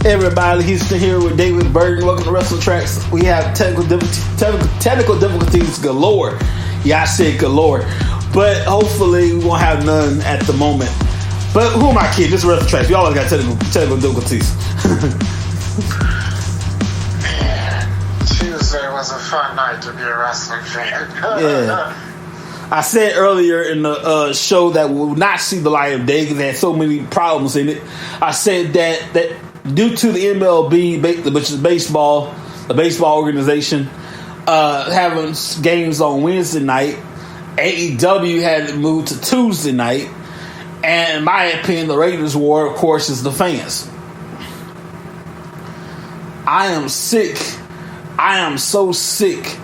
Everybody, he's still here with David Burton. Welcome to Wrestle Tracks. We have technical difficulties galore. Yeah, I said galore. But hopefully we won't have none at the moment. But who am I kidding? This is Wrestle Tracks. We always got technical difficulties. Tuesday was a fun night to be a wrestling fan. Yeah. I said earlier in the show that we will not see the light of day because it had so many problems in it. I said that due to the MLB, which is baseball, the baseball organization, having games on Wednesday night, AEW had to move to Tuesday night, and in my opinion, the ratings war, of course, is the fans. I am sick. I am so sick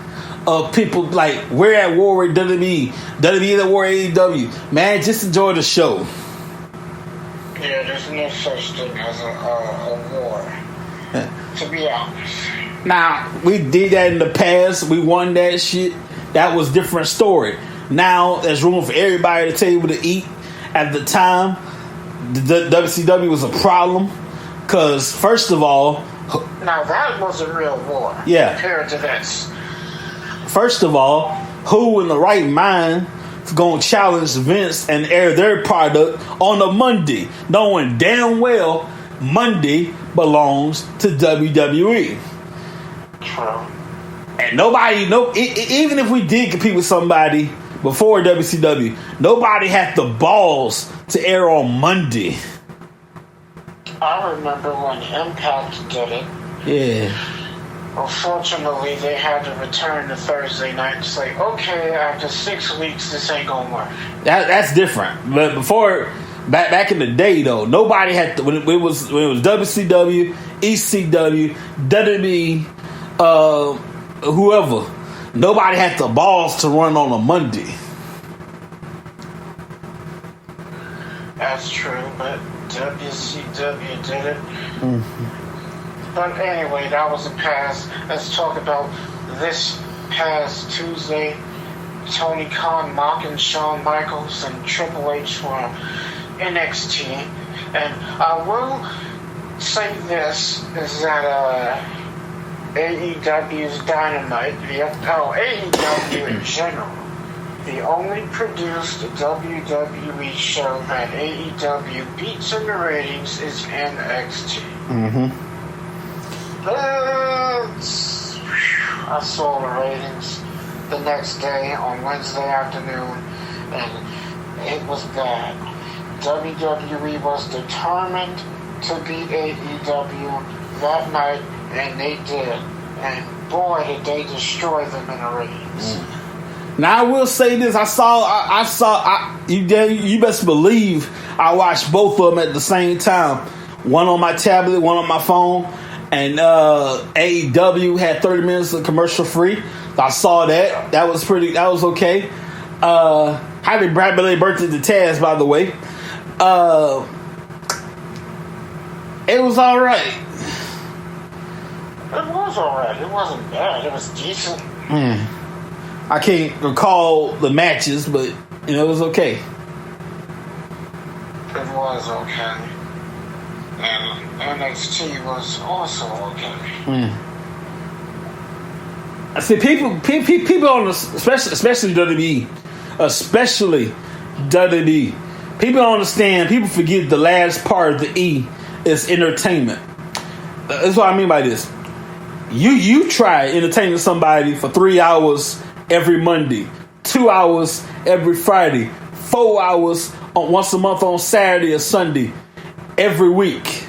of people like, we're at war with WWE. WWE at war with AEW. Man, just enjoy the show. Yeah, there's no such thing as a war, to be honest. Now, we did that in the past. We won that shit. That was a different story. Now, there's room for everybody to table to eat. At the time, the WCW was a problem. Because, first of all... Now, that was a real war. Yeah. Compared to this. First of all, who in the right mind is going to challenge Vince and air their product on a Monday, knowing damn well Monday belongs to WWE? True. And nobody, even if we did compete with somebody before WCW, nobody had the balls to air on Monday. I remember when Impact did it. Yeah. Unfortunately, they had to return to Thursday night. It's like, okay, after 6 weeks, this ain't gonna work. That's different. But before, back in the day, though, nobody had to, when it was WCW, ECW, WWE, whoever, nobody had the balls to run on a Monday. That's true, but WCW did it. Mm-hmm. But anyway, that was the past. Let's talk about this past Tuesday. Tony Khan mocking Shawn Michaels and Triple H from NXT. And I will say this, is that AEW's Dynamite, AEW in general, the only produced WWE show that AEW beats in the ratings is NXT. Mm-hmm. I saw the ratings the next day on Wednesday afternoon, and it was bad. WWE was determined to beat AEW that night, and they did. And boy, did they destroy them in the ratings. Now I will say this: you best believe I watched both of them at the same time. One on my tablet, one on my phone. And AEW had 30 minutes of commercial free. I saw that. That was okay. Happy birthday to Taz, by the way. It was alright. It was alright. It wasn't bad. It was decent. I can't recall the matches, but it was okay. It was okay. And NXT was also okay. I see people on the, especially WWE, people don't understand. People forget the last part of the E is entertainment. That's what I mean by this. You try entertaining somebody for 3 hours every Monday, 2 hours every Friday, 4 hours once a month on Saturday or Sunday, every week.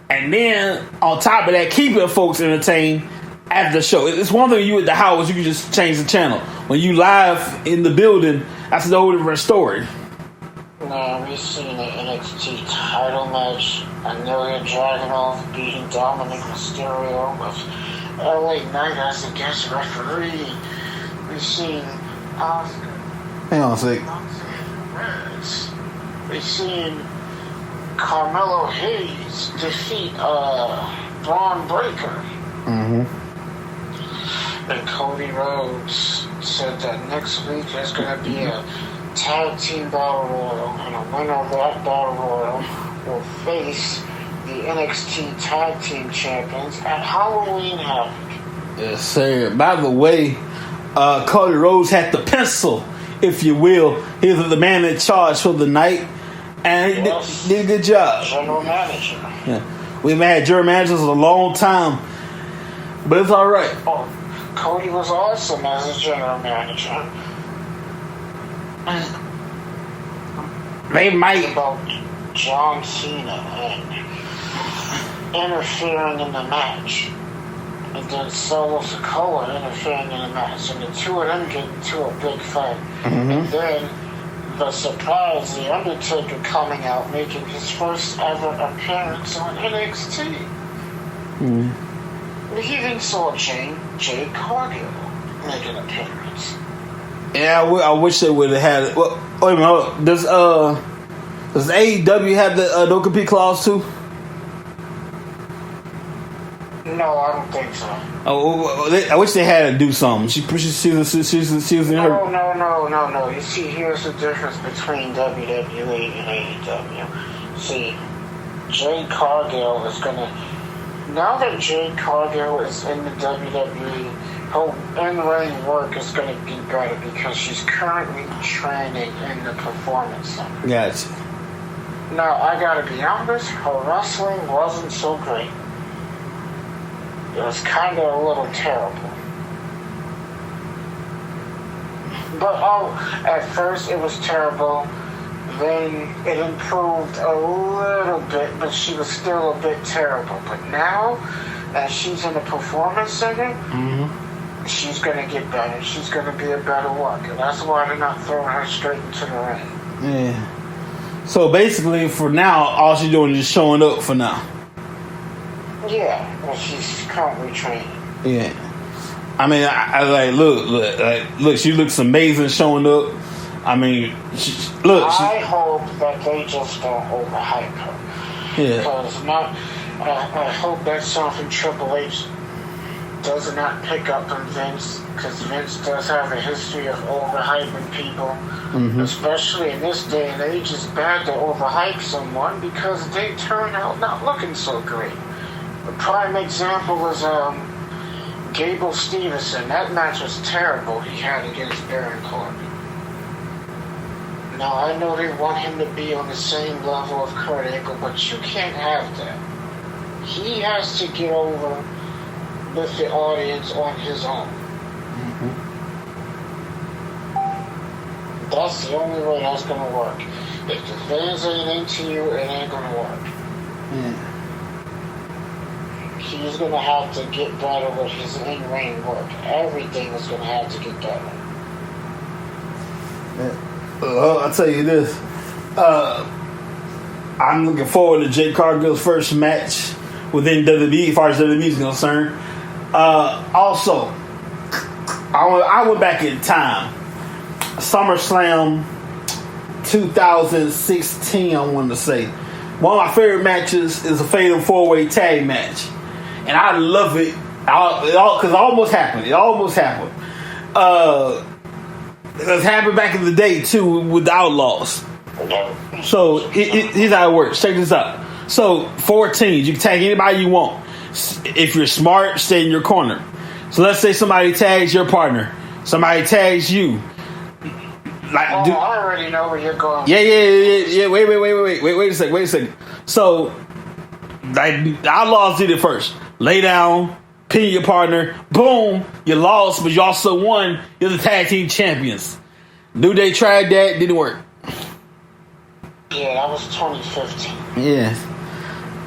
And then, on top of that, keeping folks entertained after the show. It's one thing you at the house, you can just change the channel. When you live in the building, that's a whole different story. Now, we've seen an NXT title match, Amelia Dragunov beating Dominic Mysterio with LA Knight as the guest referee. We've seen Oscar. Hang on a sec. We've seen Carmelo Hayes defeat Braun Breaker. Mm-hmm. And Cody Rhodes said that next week there's going to be a tag team battle royal, and a winner of that battle royal will face the NXT Tag Team Champions at Halloween Havoc. Yes, sir. By the way, Cody Rhodes had the pencil, if you will. He was the man in charge for the night, and he did a good job. General manager. Yeah. We've had general managers a long time, but it's all right. Oh, Cody was awesome as a general manager. They might. About John Cena and interfering in the match. And then Solo Sikoa interfering in the match. And the two of them get into a big fight. Mm-hmm. And then the surprise, The Undertaker coming out, making his first ever appearance on NXT. Mm-hmm. We even saw Jade Cargill make an appearance. Yeah, I wish they would have had it. Well, wait a minute. Does AEW have the no compete clause too? No, I don't think so. Oh, I wish they had to do something. She was in her. No. You see, here's the difference between WWE and AEW. See, Jade Cargill is gonna. Now that Jade Cargill is in the WWE, her in-ring work is going to be better because she's currently training in the Performance Center. Gotcha. Now, I got to be honest, her wrestling wasn't so great. It was kind of a little terrible. But at first it was terrible. Then it improved a little bit, but she was still a bit terrible. But now, as she's in the Performance Center, she's going to get better. She's going to be a better worker. That's why they're not throwing her straight into the ring. Yeah. So basically, for now, all she's doing is showing up for now. Yeah, well, she's currently training. Yeah. I mean, I like, look, she looks amazing showing up. I mean, I hope that they just don't overhype her. Yeah. Because I hope that's something Triple H does not pick up on Vince, because Vince does have a history of overhyping people. Mm-hmm. Especially in this day and age, it's bad to overhype someone because they turn out not looking so great. A prime example was Gable Stevenson. That match was terrible he had against Baron Corbin. Now, I know they want him to be on the same level of Kurt Angle, but you can't have that. He has to get over with the audience on his own. Mm-hmm. That's the only way that's going to work. If the fans ain't into you, it ain't going to work. Yeah. He's going to have to get better with his in-ring work. Everything is going to have to get better. Yeah. I'll tell you this. I'm looking forward to Jade Cargill's first match within WWE, as far as WWE is concerned. Also, I went back in time. SummerSlam 2016, I wanted to say. One of my favorite matches is a Fatal 4-Way Tag match. And I love it. Because it almost happened. It happened back in the day, too, with the Outlaws. So, here's how it works. Check this out. So, 4 teams. You can tag anybody you want. If you're smart, stay in your corner. So, let's say somebody tags your partner. Somebody tags you. I already know where you're going. Yeah. Wait a second. So, the Outlaws did it first. Lay down, pin your partner, boom, you lost, but you also won. You're the tag team champions. New Day tried that, didn't work. Yeah, that was 2015. Yeah.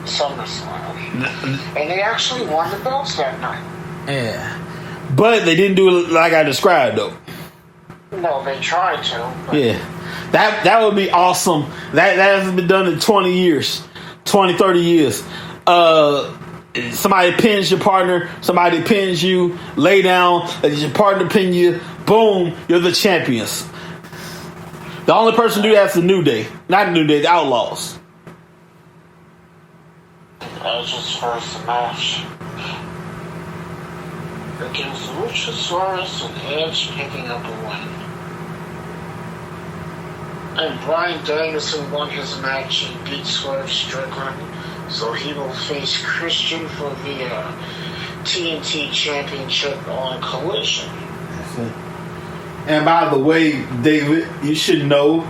SummerSlam. And they actually won the belts that night. Yeah. But they didn't do it like I described, though. No, they tried to. Yeah. That would be awesome. That hasn't been done in 20 years. 20, 30 years. Somebody pins your partner, somebody pins you, lay down, let your partner pin you, boom, you're the champions. The only person to do that's the New Day. Not the New Day, the Outlaws. Edge's first match against Luchasaurus and Edge picking up a win. And Bryan Danielson won his match and beat Swerve Strickland. So he will face Christian for the TNT Championship on Collision. That's it. And by the way, David, you should know,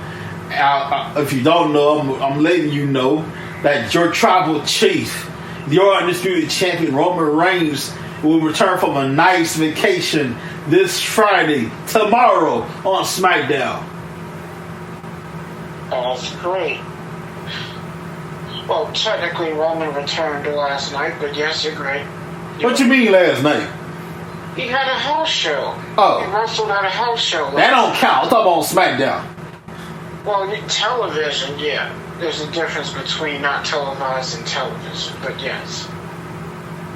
if you don't know, I'm letting you know that your tribal chief, your undisputed champion, Roman Reigns, will return from a nice vacation this Friday, tomorrow, on SmackDown. That's great. Well, technically, Roman returned last night, but yes, you're great. What you mean last night? He had a house show. Oh. He wrestled at a house show. That don't count. I'm talking about SmackDown. Well, television, yeah. There's a difference between not televised and television, but yes.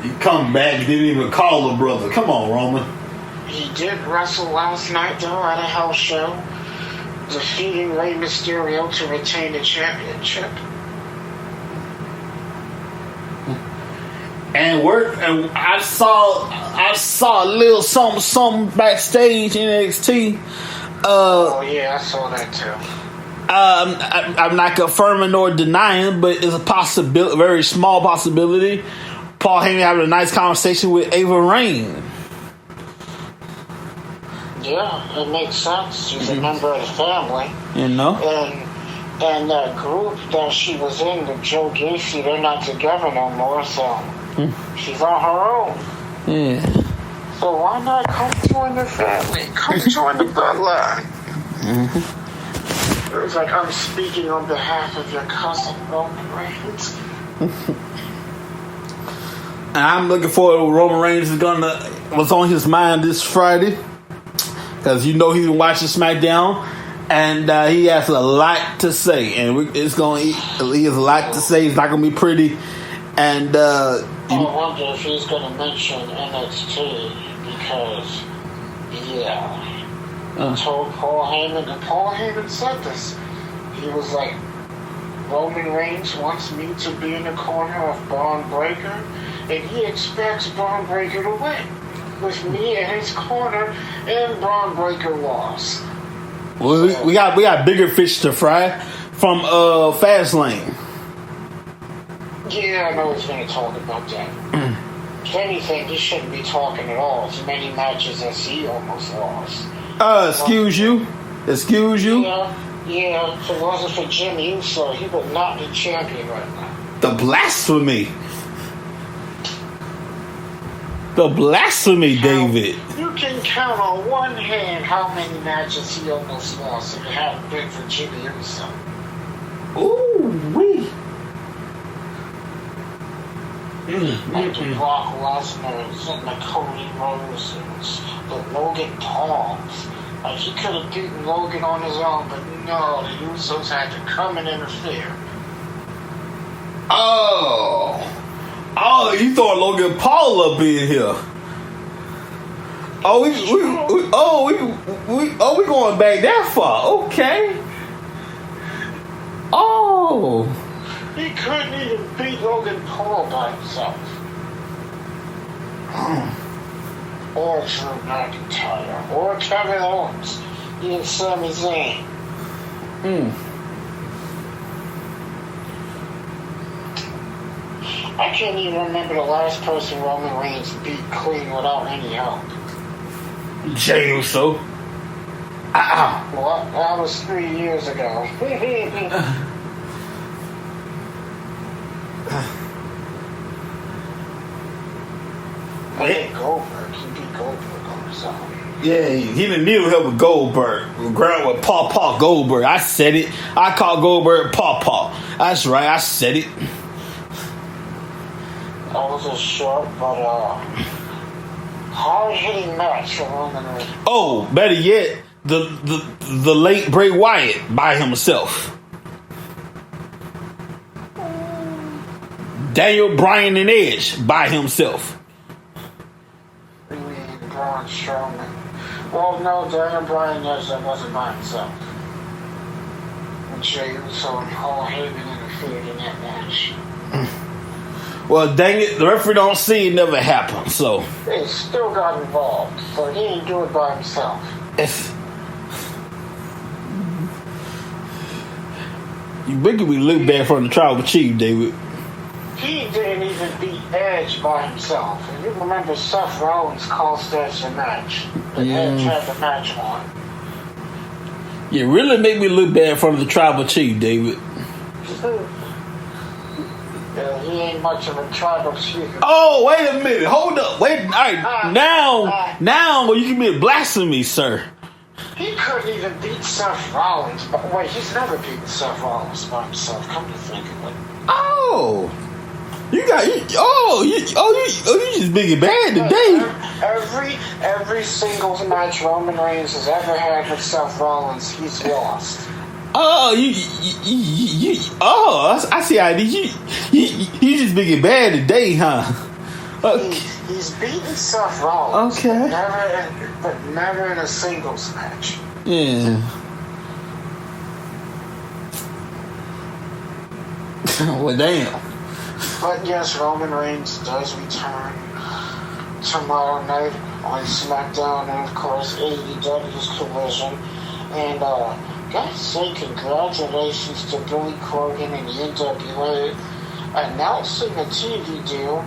You come back, you didn't even call a brother. Come on, Roman. He did wrestle last night, though, at a house show, defeating Rey Mysterio to retain the championship. And I saw a little something backstage in NXT. Oh yeah, I saw that too. I'm not confirming nor denying, but it's a possibility, very small possibility. Paul Heyman having a nice conversation with Ava Raine. Yeah, it makes sense. She's a member of the family. You know? And that group that she was in with Joe Gacy, they're not together no more, so she's on her own. Yeah. So why not come join the family? Come join the bloodline. It was like, I'm speaking on behalf of your cousin, Roman Reigns. And I'm looking forward to what Roman Reigns was on his mind this Friday. Because you know he's been watching SmackDown. And he has a lot to say. And he has a lot to say. It's not going to be pretty. And I wonder if he's going to mention NXT. Because, he told Paul Heyman, and Paul Heyman said this. He was like, Roman Reigns wants me to be in the corner of Braun Breaker, and he expects Braun Breaker to win. With me in his corner, and Braun Breaker lost. Well, we got bigger fish to fry from Fastlane. Yeah, I know he's going to talk about that. If anything, he shouldn't be talking at all. As many matches as he almost lost. Excuse you? Yeah, if it wasn't for Jimmy Uso, he would not be champion right now. The blasphemy, David. You can count on one hand how many matches he almost lost if it hadn't been for Jimmy Uso. Ooh, wee. Like the Brock Lesnar's and the Cody Rhodes, the Logan Pauls. Like, he could have beaten Logan on his own, but no, the Usos had to come and interfere. Oh, you throwing Logan Paul up in here? We going back that far? Okay. Oh, he couldn't even beat Logan Paul by himself. Or Drew McIntyre, or Kevin Owens, even Sami Zayn. I can't even remember the last person Roman Reigns beat clean without any help. Jey Uso. Well, that was 3 years ago. I think Goldberg. He beat Goldberg on his own. Yeah, he didn't need help with Goldberg. Ground with Paw Goldberg. I said it. I called Goldberg Paw. That's right. I said it. That was a short but hard-hitting match for Roman Reigns. Oh, better yet, the late Bray Wyatt by himself. Daniel Bryan and Edge by himself. We need Braun Strowman. Well, no, Daniel Bryan and Edge wasn't by himself. And Jey Uso and Paul Heyman interfered in that match. Well, dang it, the referee don't see it never happened, so. He still got involved, but he didn't do it by himself. You making me look bad for the tribal chief, David. He He didn't even beat Edge by himself. And you remember Seth Rollins cost Edge the match. But Edge had the match on. You really make me look bad in front of the tribal chief, David. Yeah, he ain't much of a tribal chief. Oh, wait a minute. Hold up. Wait. All right. Now you can be blasphemy, sir. He couldn't even beat Seth Rollins. But wait, he's never beaten Seth Rollins by himself. Come to think of it. Oh. You just big and bad today. Every singles match Roman Reigns has ever had with Seth Rollins, he's lost. Oh, I see how you just big and bad today, huh? Okay. He's beaten Seth Rollins, okay, but never in a singles match. Yeah. Well, damn. But yes, Roman Reigns does return tomorrow night on SmackDown and, of course, AEW's Collision. And, gotta say congratulations to Billy Corgan and the NWA announcing a TV deal.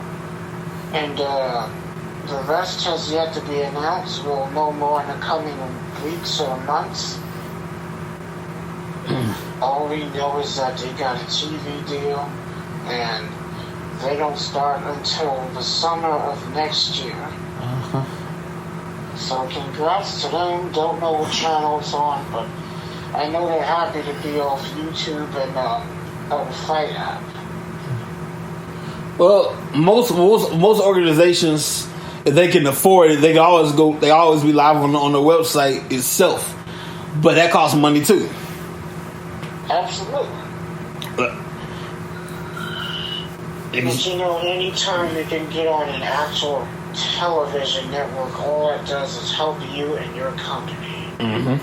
And, the rest has yet to be announced. We'll know more in the coming weeks or months. All we know is that they got a TV deal, and they don't start until the summer of next year. Uh-huh. So congrats to them. Don't know what channel it's on, but I know they're happy to be off YouTube and the Fight app. Well, most organizations, if they can afford it, they can always go. They always be live on their website itself, but that costs money too. Absolutely. But you know, anytime you can get on an actual television network, all that does is help you and your company. Mm-hmm.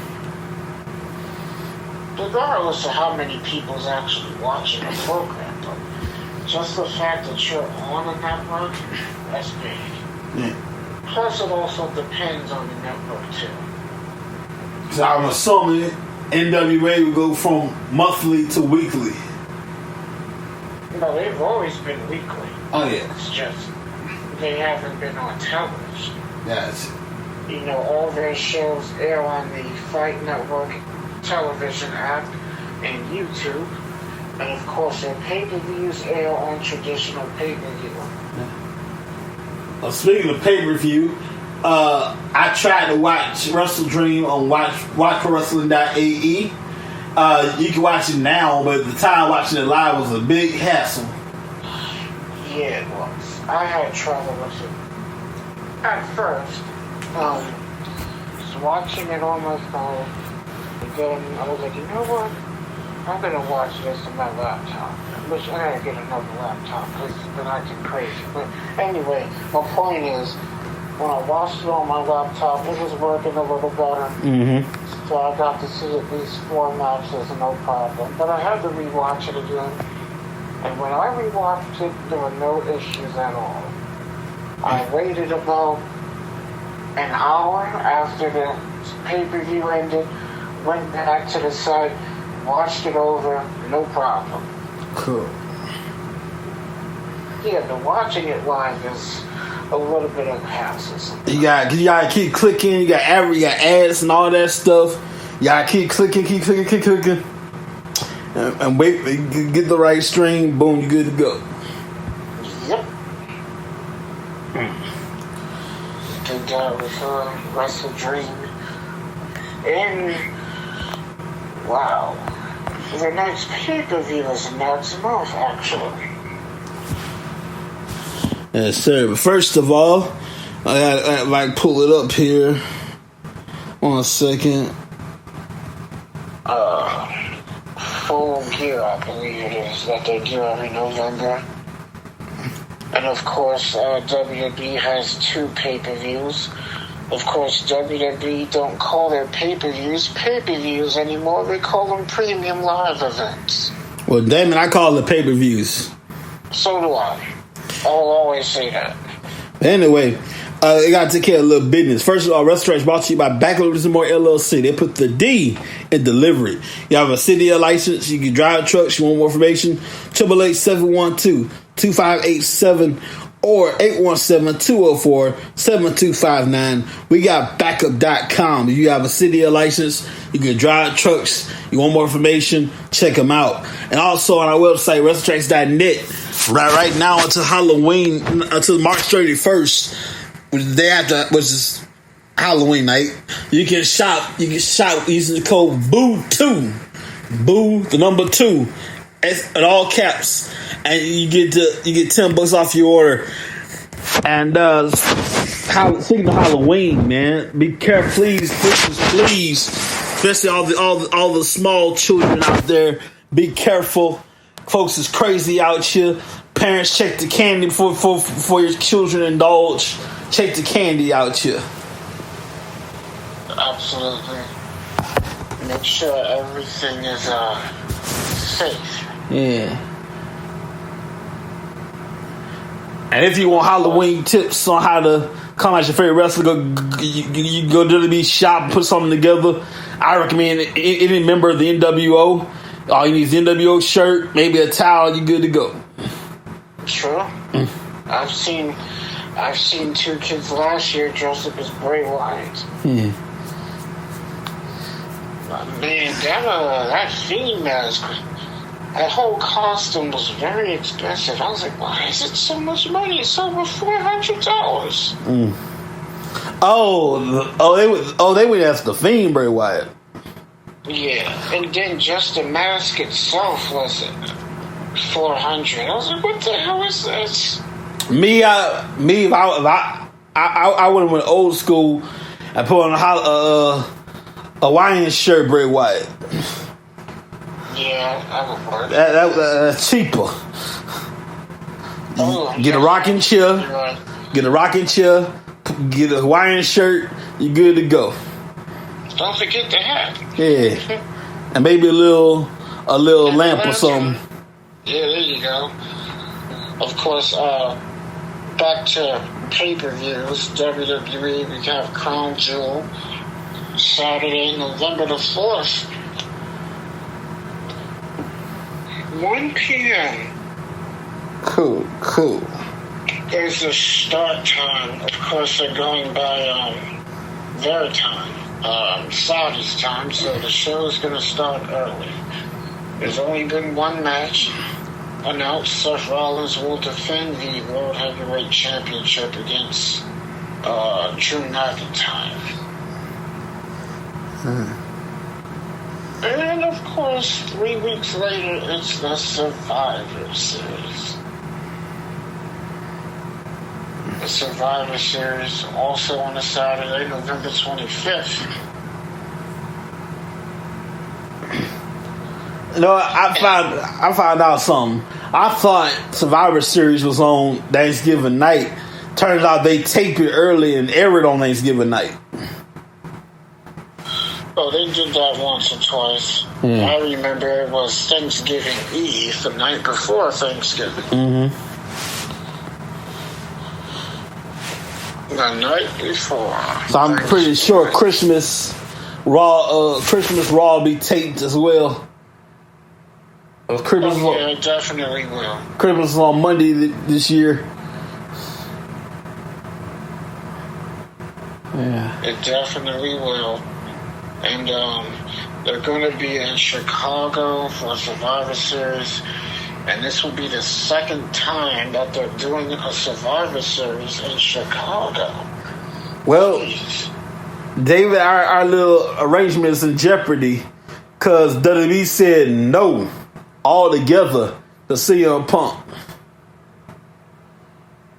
Regardless of how many people's actually watching a program, but just the fact that you're on a network, that's big. Yeah. Plus, it also depends on the network, too. So I'm assuming NWA will go from monthly to weekly. No, they've always been weekly. Oh, yeah. It's just they haven't been on television. Yes. You know, all their shows air on the Fight Network television app and YouTube. And, of course, their pay-per-views air on traditional pay-per-view. Well, speaking of pay-per-view, I tried to watch Wrestle Dream on watchwrestling.ae. You can watch it now, but at the time watching it live was a big hassle. Yeah, it was. I had trouble with it at first. Just watching it on my phone, and then I was like, you know what? I'm gonna watch this on my laptop. Which I gotta get another laptop because it's been acting crazy. But anyway, my point is, when I watched it on my laptop, it was working a little better. Mm-hmm. So I got to see at least 4 matches, no problem. But I had to rewatch it again. And when I rewatched it, there were no issues at all. I waited about an hour after the pay-per-view ended, went back to the site, watched it over, no problem. Cool. Yeah, but watching it live is a little bit of a hassle. You gotta keep clicking. You got ads and all that stuff. You gotta keep clicking, and wait. Get the right stream. Boom, you good to go. Yep. Good job with Wrestle Dream. And wow, the next pay-per-view is next month, actually. Yes, sir. But first of all, I gotta like pull it up here. 1 second. Full Gear, I believe it is, that they do every November. And of course, WWE has 2 pay-per-views. Of course, WWE don't call their pay-per-views anymore. They call them premium live events. Well, damn it, I call it pay-per-views. So do I. I'll always say that. Anyway, I got to take care of a little business. First of all, Restaurant is brought to you by Backloaders and More LLC. They put the D in delivery. You have a city license. You can drive trucks. You want more information? 888-712 817-2587 or 817-204-7259. We got backup.com. If you have a city license, you can drive trucks. You want more information, check them out. And also on our website, WrestleTracks.net, right now until Halloween, until March 31st, which is Halloween night, you can shop using the code BOO2, the number 2, in all caps, and you get $10 off your order. And speaking of Halloween, man, be careful, please, especially all the small children out there. Be careful, folks is crazy out here. Parents, check the candy before your children indulge. Check the candy out here. Absolutely. Make sure everything is safe. Yeah. And if you want Halloween tips on how to come at your favorite wrestler, you go to the shop and put something together. I recommend any member of the NWO. All you need is the NWO shirt, maybe a towel. You're good to go. Sure. I've seen 2 kids last year dressed up as Bray Wyatt. Yeah. Man, that Fiend mask, that whole costume was very expensive. I was like, why is it so much money? It's over $400. They went after the Fiend Bray Wyatt. Yeah, and then just the mask itself was $400. I was like, what the hell is this? If I would have went old school and put on a Hawaiian shirt, Bray Wyatt. Yeah, that would work. That's cheaper. Get a rocking chair. Right. Get a rocking chair. Get a Hawaiian shirt. You're good to go. Don't forget the hat. Yeah, and maybe a little lamp or something. Yeah, there you go. Of course, back to pay-per-views. WWE, we have Crown Jewel. Saturday, November the 4th. 1 p.m. Cool. There's the start time. Of course, they're going by their time, Saudi's time, so the show is going to start early. There's only been one match announced. Seth Rollins will defend the World Heavyweight Championship against Drew McIntyre. And of course, 3 weeks later, it's the Survivor Series. The Survivor Series also on a Saturday, November 25th. I found out something. I thought Survivor Series was on Thanksgiving night. Turns out they taped it early and aired on Thanksgiving night. Oh, they did that once or twice. Yeah. I remember it was Thanksgiving Eve, the night before Thanksgiving. Mm-hmm. The night before. So I'm pretty sure Christmas Raw be taped as well. Christmas, yeah, it definitely will. Christmas is on Monday this year. Yeah. It definitely will. And they're going to be in Chicago for Survivor Series. And this will be the second time that they're doing a Survivor Series in Chicago. Well, Jeez. David, our little arrangement is in jeopardy because WWE said no altogether to CM Punk.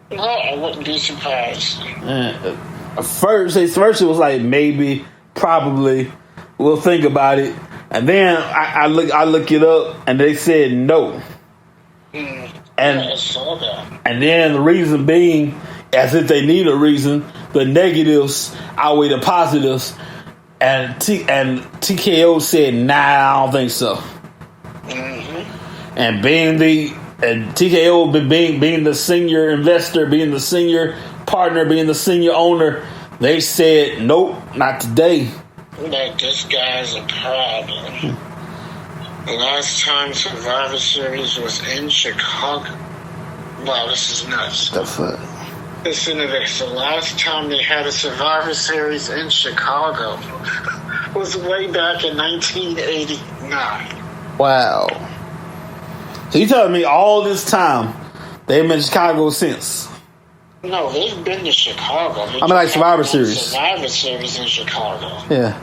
No, I wouldn't be surprised. First it was like maybe, probably, we'll think about it. And then I look it up and they said no. Yeah, I saw that. And then the reason being, as if they need a reason, the negatives outweigh the positives. And TKO said, nah, I don't think so. Mm-hmm. And TKO being the senior investor, being the senior partner, being the senior owner, they said, nope, not today. Like, this guy's a problem. The last time Survivor Series was in Chicago Wow, this is nuts. That's it. Listen to this. The last time they had a Survivor Series in Chicago was way back in 1989. Wow. So you telling me all this time they've been in Chicago since? No, they've been to Chicago. I mean, like Survivor Series. Survivor Series in Chicago. Yeah.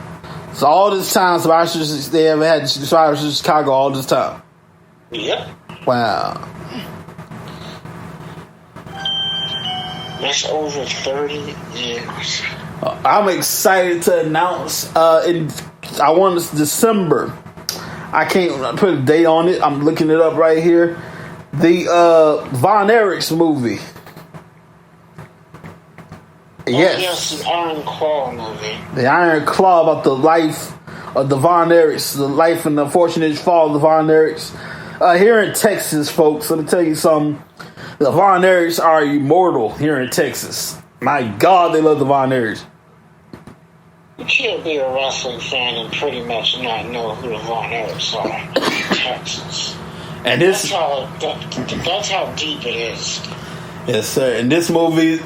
So all this time, Survivor Series, they haven't had Survivor Series in Chicago all this time. Yep. Wow. That's over 30 years. I'm excited to announce I want this December. I can't put a date on it. I'm looking it up right here. The Von Erichs movie. Yes, the Iron Claw movie. The Iron Claw, about the life of the Von Erichs, the life and the unfortunate fall of the Von Erichs. Here in Texas, folks, let me tell you something. The Von Erichs are immortal here in Texas. My God, they love the Von Erichs. You can't be a wrestling fan and pretty much not know who the Von Erichs are in Texas. And this that's how deep it is. Yes, sir. And this movie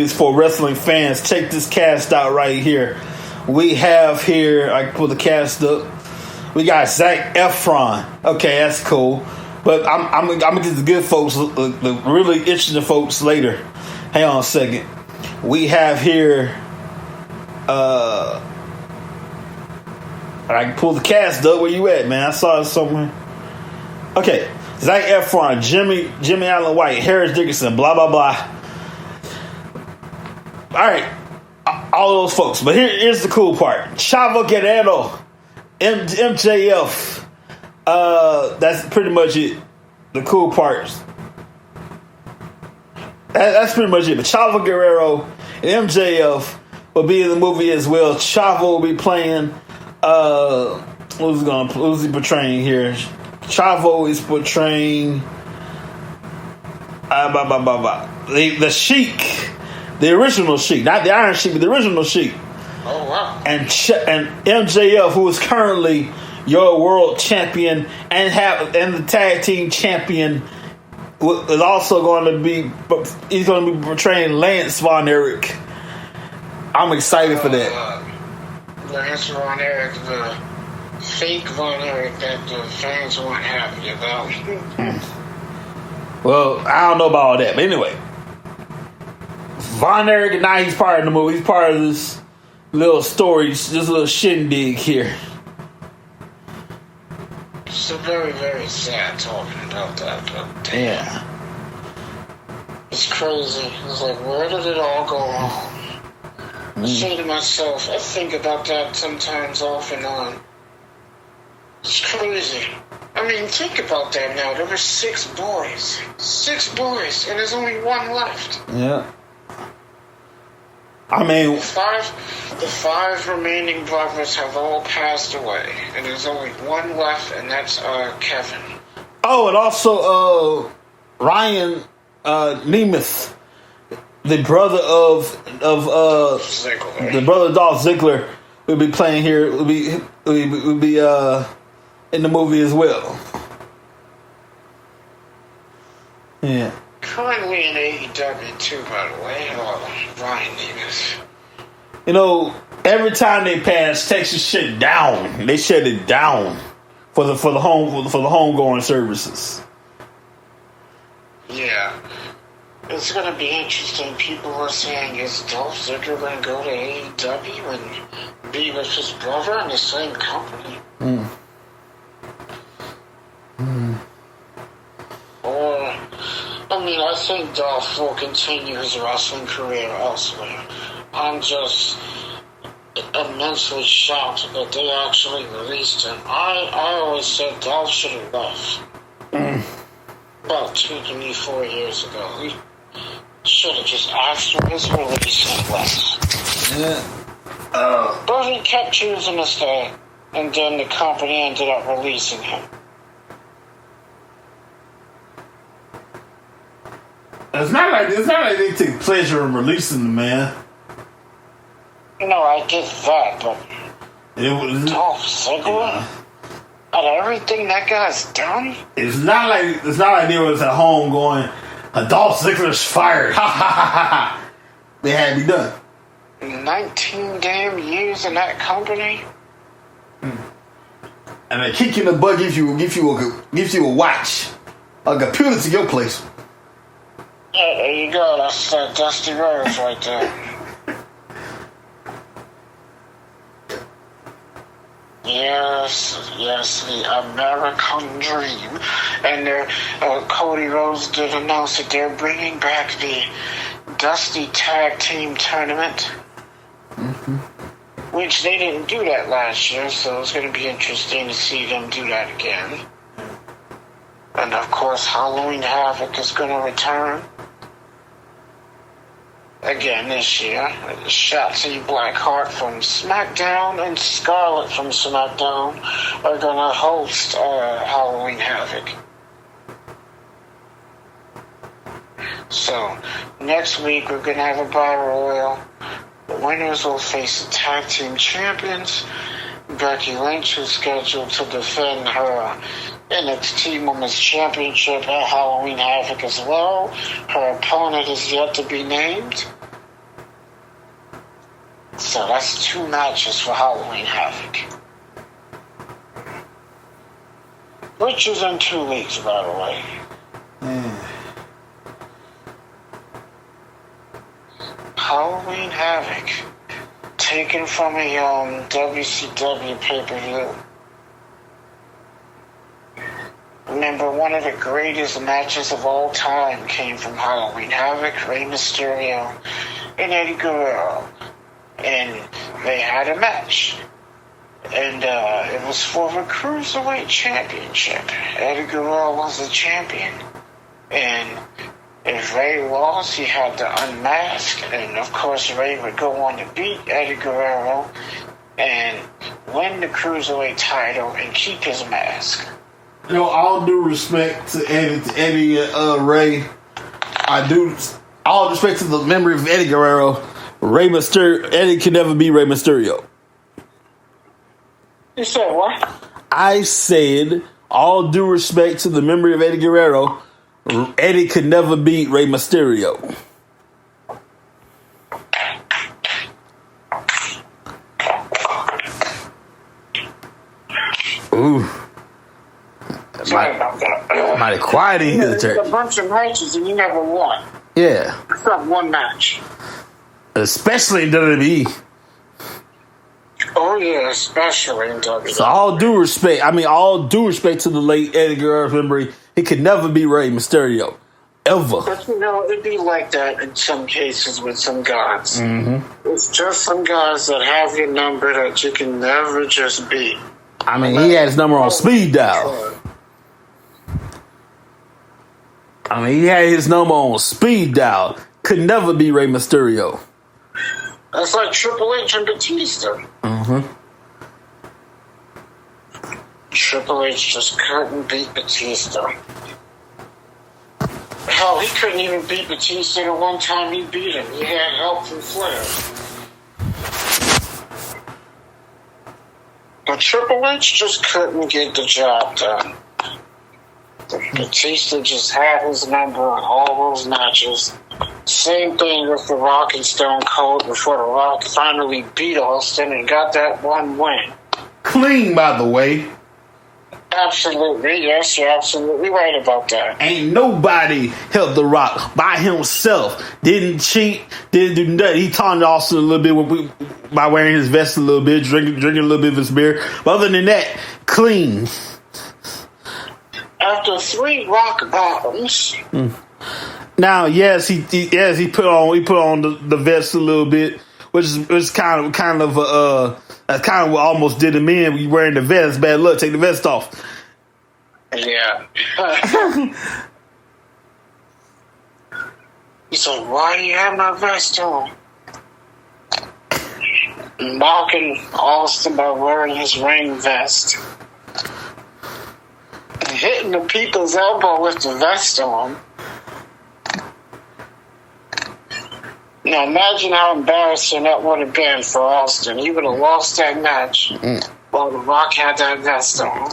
is for wrestling fans. Check this cast out right here. We have here, I pull the cast up. We got Zac Efron. Okay, that's cool. But I'm gonna get the good folks, the really interesting folks later. Hang on a second. We have here. I can pull the cast up. Where you at, man? I saw it somewhere. Okay. Zac Efron, Jimmy Allen White, Harris Dickinson, blah, blah, blah. All right. All those folks. But here's the cool part. Chavo Guerrero, MJF. That's pretty much it. The cool parts. That's pretty much it. But Chavo Guerrero and MJF will be in the movie as well. Chavo will be playing. Who's he portraying here? Chavo is portraying the Sheik, the original Sheik, not the Iron Sheik, but the original Sheik. Oh wow! And MJF, who is currently your world champion and the tag team champion, is also going to be. He's going to be portraying Lance Von Erich. I'm excited for that. Lance Von Erich, the fake Von Erich that the fans weren't happy about. Well, I don't know about all that, but anyway, Von Erich, now he's part of the movie. He's part of this little story, this little shindig here. So very, very sad talking about that, but yeah, it's crazy. It's like, where did it all go wrong? I say to myself, I think about that sometimes off and on. It's crazy. I mean, think about that now. There were 6 boys. 6 boys, and there's only 1 left. Yeah. I mean, the 5 remaining brothers have all passed away, and there's only 1 left, and that's Kevin. Oh, and also Ryan Nemeth, the brother of Ziggler. The brother of Dolph Ziggler, will be playing here. Will be in the movie as well. Yeah. Currently in AEW too, by the way. Ryan Nemeth. You know, every time they pass, Texas shut down. They shut it down for the homegoing services. Yeah. It's going to be interesting. People are saying, is Dolph Ziggler going to go to AEW and be with his brother in the same company? Or, I mean, I think Dolph will continue his wrestling career elsewhere. I'm just immensely shocked that they actually released him. I always said Dolph should have left. About 2-4 years ago. He should have just asked for his release and left. Yeah. But he kept choosing to stay, and then the company ended up releasing him. It's not like they take pleasure in releasing the man. No, I get that, but Dolph Ziggler? Yeah. Out of everything that guy's done? It's not like they was at home going, Dolph Ziggler's fired. Ha ha ha ha ha. They had me done. 19 damn years in that company. And a kick in the butt gives you a watch, a computer to your place. Yeah, there you go. That's Dusty Rhodes right there. Yes, the American Dream. And Cody Rhodes did announce that they're bringing back the Dusty Tag Team Tournament. Mm-hmm. Which they didn't do that last year, so it's going to be interesting to see them do that again. And of course, Halloween Havoc is going to return again this year. Shotzi Blackheart from SmackDown and Scarlett from SmackDown are going to host Halloween Havoc. So, next week we're going to have a Battle Royal. The winners will face the tag team champions. Becky Lynch is scheduled to defend her NXT Women's Championship at Halloween Havoc as well. Her opponent is yet to be named. So that's 2 matches for Halloween Havoc. Which is in 2 weeks, by the way. Halloween Havoc, taken from a WCW pay-per-view. Remember, one of the greatest matches of all time came from Halloween Havoc, Rey Mysterio and Eddie Guerrero. And they had a match. And it was for the Cruiserweight Championship. Eddie Guerrero was the champion. And if Rey lost, he had to unmask, and of course Rey would go on to beat Eddie Guerrero and win the Cruiserweight title and keep his mask. You know, all due respect to Eddie Rey, all respect to the memory of Eddie Guerrero, Eddie can never be Rey Mysterio. You said what? I said, all due respect to the memory of Eddie Guerrero, Eddie could never beat Rey Mysterio. Ooh. Sorry about that. Mighty quiet in here, church. A bunch of matches and you never won. Yeah. It's not one match. Especially in WWE. Oh, yeah, especially in WWE. So all due respect to the late Eddie Guerrero's memory, he could never be Rey Mysterio. Ever. But you know, it'd be like that in some cases with some guys. Mm-hmm. It's just some guys that have your number that you can never just beat. I mean, he had his number on speed dial. Could never be Rey Mysterio. That's like Triple H and Batista. Mm-hmm. Triple H just couldn't beat Batista. Hell, he couldn't even beat Batista the one time he beat him. He had help from Flair. But Triple H just couldn't get the job done. Batista just had his number in all those matches. Same thing with The Rock and Stone Cold before The Rock finally beat Austin and got that one win. Clean, by the way. Absolutely, yes, you're absolutely right about that. Ain't nobody helped The Rock by himself. Didn't cheat, didn't do nothing. He taunted Austin a little bit by wearing his vest a little bit, drinking a little bit of his beer. But other than that, clean. After 3 Rock bottoms. Now, yes, he put on the vest a little bit, which is kind of what almost did him in. You wearing the vest, bad luck. Take the vest off. Yeah. He said, "Why do you have my vest on?" Mocking Austin by wearing his ring vest. Hitting the people's elbow with the vest on. Now imagine how embarrassing that would have been for Austin. He would have lost that match while The Rock had that vest on.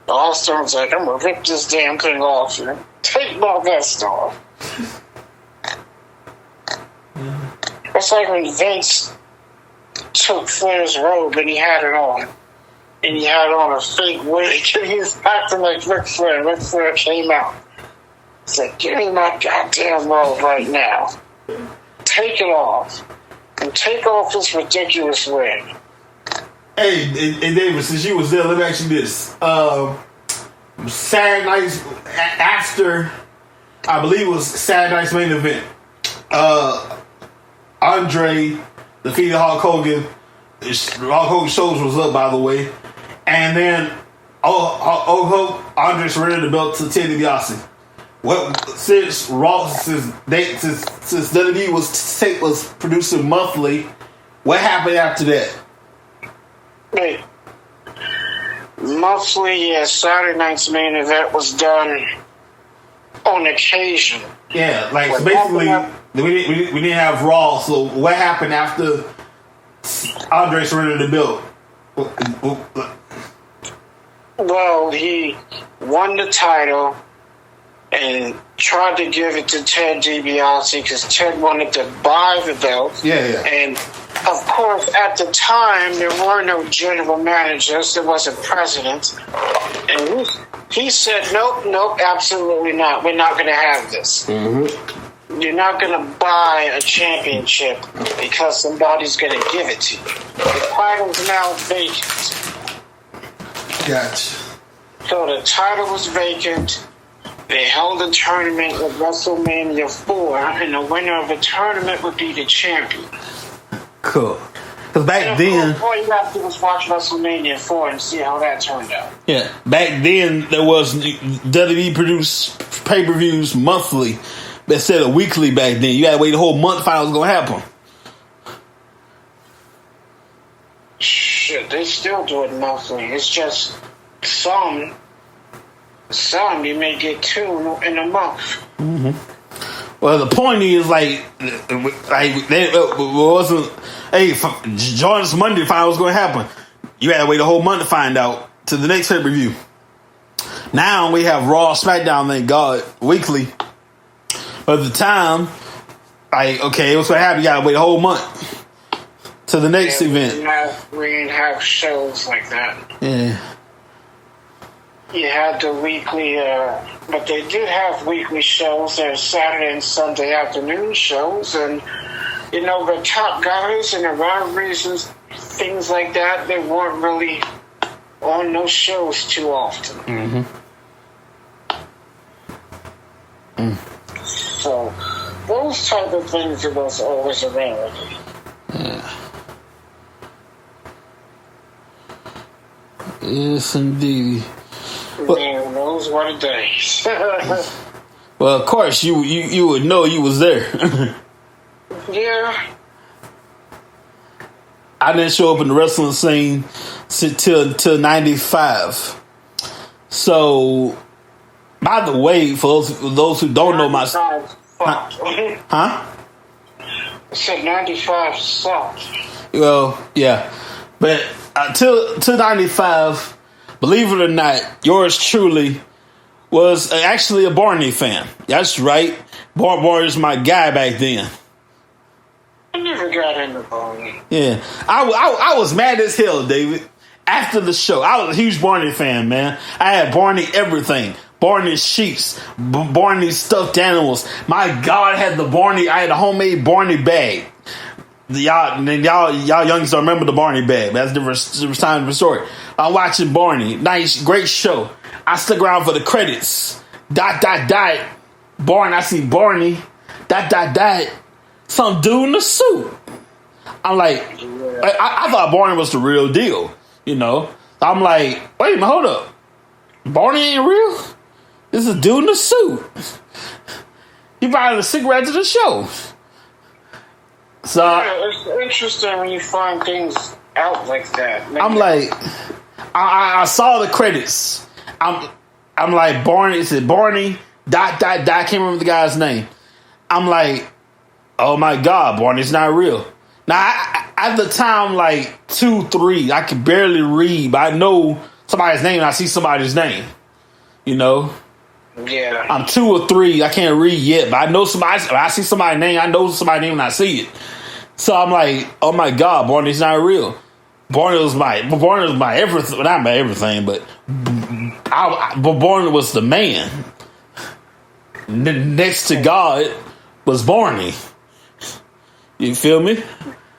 Austin's like, I'm gonna rip this damn thing off and take my vest off. It's like when Vince took Flair's robe and he had it on. And he had on a fake wig and he was acting like Ric Flair. Ric Flair came out. He's like, give me my goddamn robe right now. Take it off. And take off this ridiculous wig. Hey, David, since you was there, let me ask you this. Saturday night's after, I believe it was Saturday night's main event. Andre defeated Hulk Hogan. Hulk Hogan's shoulders was up, by the way. And then Andre surrendered the belt to Ted DiBiase. Since WWE was producing monthly, what happened after that? Wait. Monthly, yeah, Saturday night's main event was done on occasion. Yeah, like so basically, we didn't have Raw. So what happened after Andre surrendered the belt? Well, he won the title and tried to give it to Ted DiBiase because Ted wanted to buy the belt. Yeah. And of course, at the time, there were no general managers. There was a president. And he said, nope, absolutely not. We're not going to have this. Mm-hmm. You're not going to buy a championship because somebody's going to give it to you. The title's now vacant. Gotcha. So the title was vacant. They held a tournament at WrestleMania 4, and the winner of the tournament would be the champion. Cool. Because back then, all you have to do was watch WrestleMania 4 and see how that turned out. Yeah, back then there was WWE produced pay-per-views monthly instead of weekly. Back then, you had to wait a whole month to find out what was going to happen. Shit, they still do it monthly. It's just some you may get 2 in a month. Mm-hmm. Well, the point is, it wasn't, hey, join us Monday to find out what's going to happen. You had to wait a whole month to find out to the next pay-per-view. Now we have Raw, SmackDown, thank God, weekly. But at the time, okay, what's going to happen? You got to wait a whole month to the next event. We didn't have shows like that. Yeah. You had the weekly, but they did have weekly shows. There's Saturday and Sunday afternoon shows, and the top guys and the rivalries and things like that, they weren't really on those shows too often. Mm-hmm. So those type of things are always around. Yeah. Yes, indeed. Man knows what a day. Well, of course, you would know you was there. Yeah. I didn't show up in the wrestling scene till 95. So, by the way, for those who don't know my... Huh? I said 95 sucked. Well, yeah. But till 95... Believe it or not, yours truly was actually a Barney fan. That's right. Barney was my guy back then. I never got into Barney. Yeah. I was mad as hell, David. After the show, I was a huge Barney fan, man. I had Barney everything. Barney sheets, Barney stuffed animals. My God, I had I had a homemade Barney bag. Y'all youngsters don't remember the Barney bag. That's different time, different story. I'm watching Barney. Nice, great show. I stuck around for the credits. ... Barney, I see Barney. ... Some dude in a suit. I'm like, I thought Barney was the real deal, I'm like, wait a minute, hold up. Barney ain't real? This is a dude in a suit. He brought a cigarette to the show. So it's interesting when you find things out like that. I'm like, I saw the credits. I'm like, Barney. It said Barney ... I can't remember the guy's name. I'm like, oh my God, Barney's not real. Now, at the time, like 2, 3, I could barely read, but I know somebody's name and I see somebody's name. You know? Yeah. I'm 2 or 3. I can't read yet, but I know somebody. If I see somebody's name, I know somebody's name when I see it. So I'm like, oh my God, Barney's not real. Barney was my everything. Not my everything, but Barney was the man. Next to God was Barney. You feel me?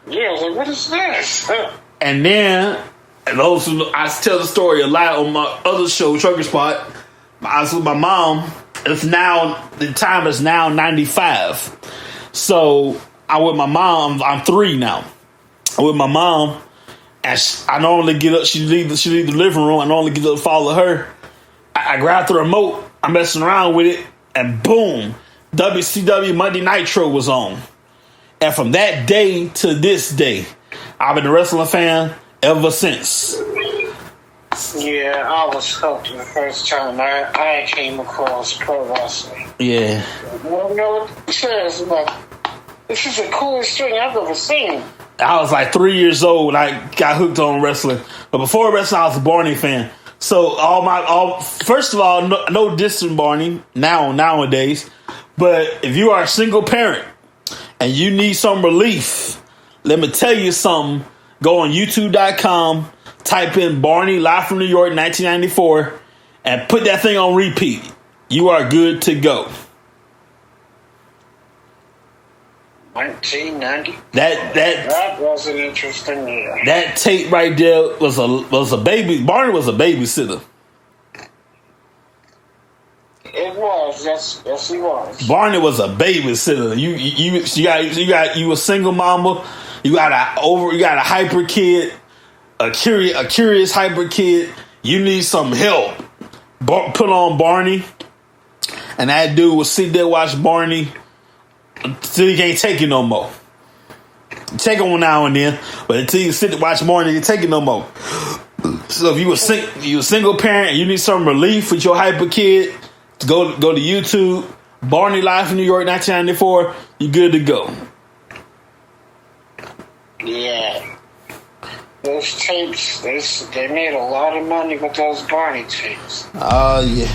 Yeah, like, what is this? And then, I tell the story a lot on my other show, Trucker Spot. I was with my mom. The time is now 95. So I'm with my mom. I'm 3 now. I'm with my mom, and I normally get up. She leave the living room. I normally get up to follow her. I grab the remote. I'm messing around with it, and boom, WCW Monday Nitro was on. And from that day to this day, I've been a wrestling fan ever since. Yeah, I was hooked the first time I came across pro wrestling. Yeah. I don't know what it says, but this is the coolest thing I've ever seen. I was like 3 years old when I got hooked on wrestling. But before wrestling, I was a Barney fan. So first of all, no dissing Barney nowadays. But if you are a single parent and you need some relief, let me tell you something. Go on YouTube.com, type in Barney Live from New York 1994, and put that thing on repeat. You are good to go. 1990. That was an interesting year. That tape right there was a baby. Barney was a babysitter. It was. Yes, he was. Barney was a babysitter. You a single mama. You got a hyper kid, a curious hyper kid. You need some help. Put on Barney, and that dude will sit there watch Barney until he can't take it no more. Take it one now and then, but until you sit to watch Barney, you can't take it no more. So if you a single parent and you need some relief with your hyper kid, go to YouTube, Barney Live from New York 1994. You good to go. Yeah. Those tapes, they made a lot of money with those Barney tapes. Oh, yeah.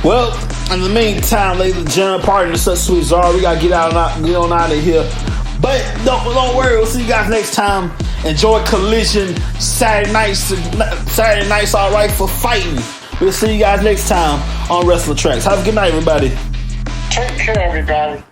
Well, in the meantime, ladies and gentlemen, pardon the such sweet czar. We got to get on out of here. But don't worry. We'll see you guys next time. Enjoy Collision Saturday nights all right for fighting. We'll see you guys next time on Wrestling Tracks. Have a good night, everybody. Take care, everybody.